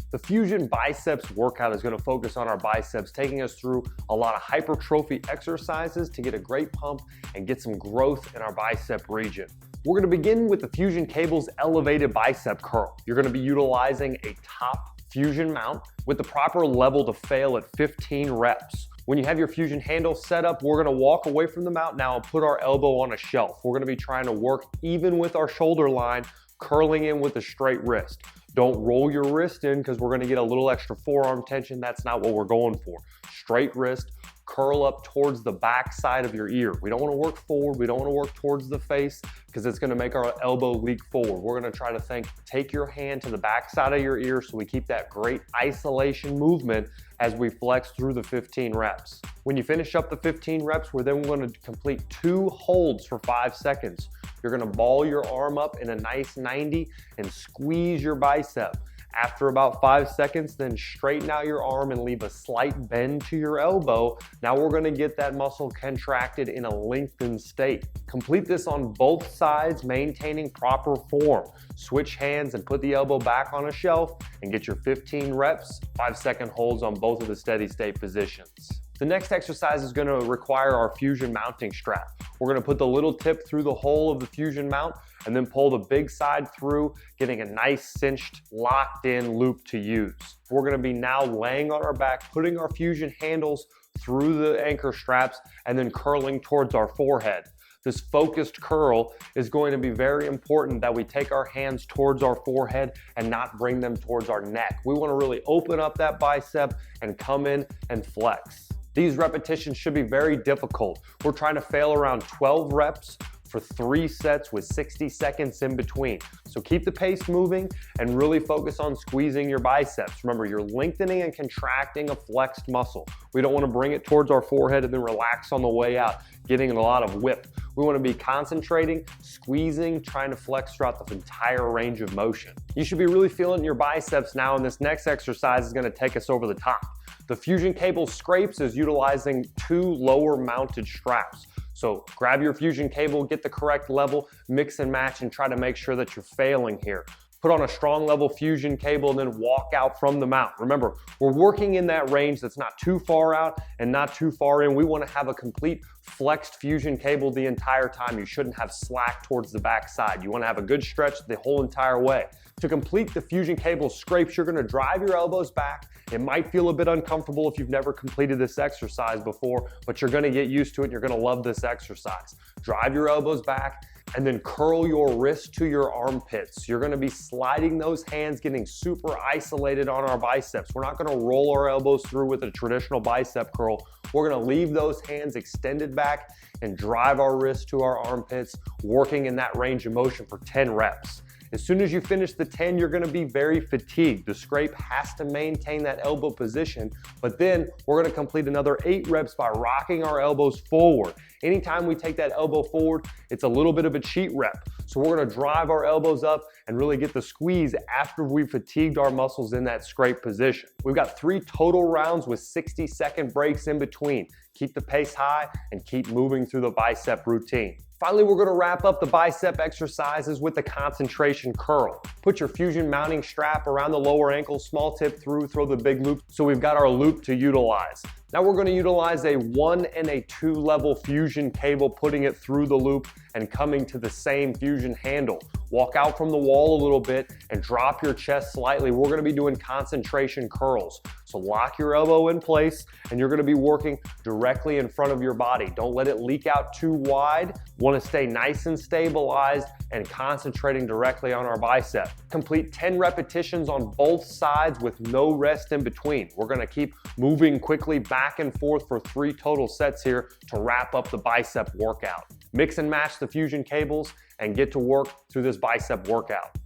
The Fusion Biceps workout is going to focus on our biceps, taking us through a lot of hypertrophy exercises to get a great pump and get some growth in our bicep region. We're going to begin with the Fusion Cable's elevated bicep curl. You're going to be utilizing a top Fusion mount with the proper level to fail at 15 reps. When you have your Fusion handle set up, we're going to walk away from the mount now and put our elbow on a shelf. We're going to be trying to work even with our shoulder line, curling in with a straight wrist. Don't roll your wrist in because we're going to get a little extra forearm tension. That's not what we're going for. Straight wrist, curl up towards the back side of your ear. We don't want to work forward. We don't want to work towards the face because it's going to make our elbow leak forward. We're going to try to take your hand to the back side of your ear so we keep that great isolation movement as we flex through the 15 reps. When you finish up the 15 reps, we're then going to complete 2 holds for 5 seconds. You're going to ball your arm up in a nice 90 and squeeze your bicep. After about 5 seconds, then straighten out your arm and leave a slight bend to your elbow. Now we're going to get that muscle contracted in a lengthened state. Complete this on both sides, maintaining proper form. Switch hands and put the elbow back on a shelf and get your 15 reps, 5-second holds on both of the steady state positions. The next exercise is going to require our Fusion mounting strap. We're going to put the little tip through the hole of the Fusion mount and then pull the big side through, getting a nice cinched, locked in loop to use. We're going to be now laying on our back, putting our Fusion handles through the anchor straps and then curling towards our forehead. This focused curl is going to be very important that we take our hands towards our forehead and not bring them towards our neck. We want to really open up that bicep and come in and flex. These repetitions should be very difficult. We're trying to fail around 12 reps for 3 sets with 60 seconds in between. So keep the pace moving and really focus on squeezing your biceps. Remember, you're lengthening and contracting a flexed muscle. We don't want to bring it towards our forehead and then relax on the way out, getting a lot of whip. We want to be concentrating, squeezing, trying to flex throughout the entire range of motion. You should be really feeling your biceps now, and this next exercise is going to take us over the top. The Fusion Cable Scrapes is utilizing 2 lower mounted straps. So grab your Fusion cable, get the correct level, mix and match, and try to make sure that you're failing here. Put on a strong level Fusion cable and then walk out from the mount. Remember, we're working in that range that's not too far out and not too far in. We want to have a complete flexed Fusion cable the entire time. You shouldn't have slack towards the back side. You want to have a good stretch the whole entire way. To complete the Fusion Cable Scrapes, you're going to drive your elbows back. It might feel a bit uncomfortable if you've never completed this exercise before, but you're going to get used to it and you're going to love this exercise. Drive your elbows back and then curl your wrist to your armpits. You're going to be sliding those hands, getting super isolated on our biceps. We're not going to roll our elbows through with a traditional bicep curl. We're going to leave those hands extended back and drive our wrists to our armpits, working in that range of motion for 10 reps. As soon as you finish the 10, you're going to be very fatigued. The scrape has to maintain that elbow position, but then we're going to complete another 8 reps by rocking our elbows forward. Anytime we take that elbow forward, it's a little bit of a cheat rep. So we're going to drive our elbows up and really get the squeeze after we've fatigued our muscles in that scrape position. We've got 3 total rounds with 60-second breaks in between. Keep the pace high and keep moving through the bicep routine. Finally, we're going to wrap up the bicep exercises with the concentration curl. Put your Fusion mounting strap around the lower ankle, small tip through, throw the big loop. So we've got our loop to utilize. Now we're going to utilize a 1 and a 2 level Fusion cable, putting it through the loop and coming to the same Fusion handle. Walk out from the wall a little bit and drop your chest slightly. We're going to be doing concentration curls. So lock your elbow in place and you're going to be working directly in front of your body. Don't let it leak out too wide. Want to stay nice and stabilized and concentrating directly on our bicep. Complete 10 repetitions on both sides with no rest in between. We're going to keep moving quickly back and forth for 3 total sets here to wrap up the bicep workout. Mix and match the Fusion cables and get to work through this bicep workout.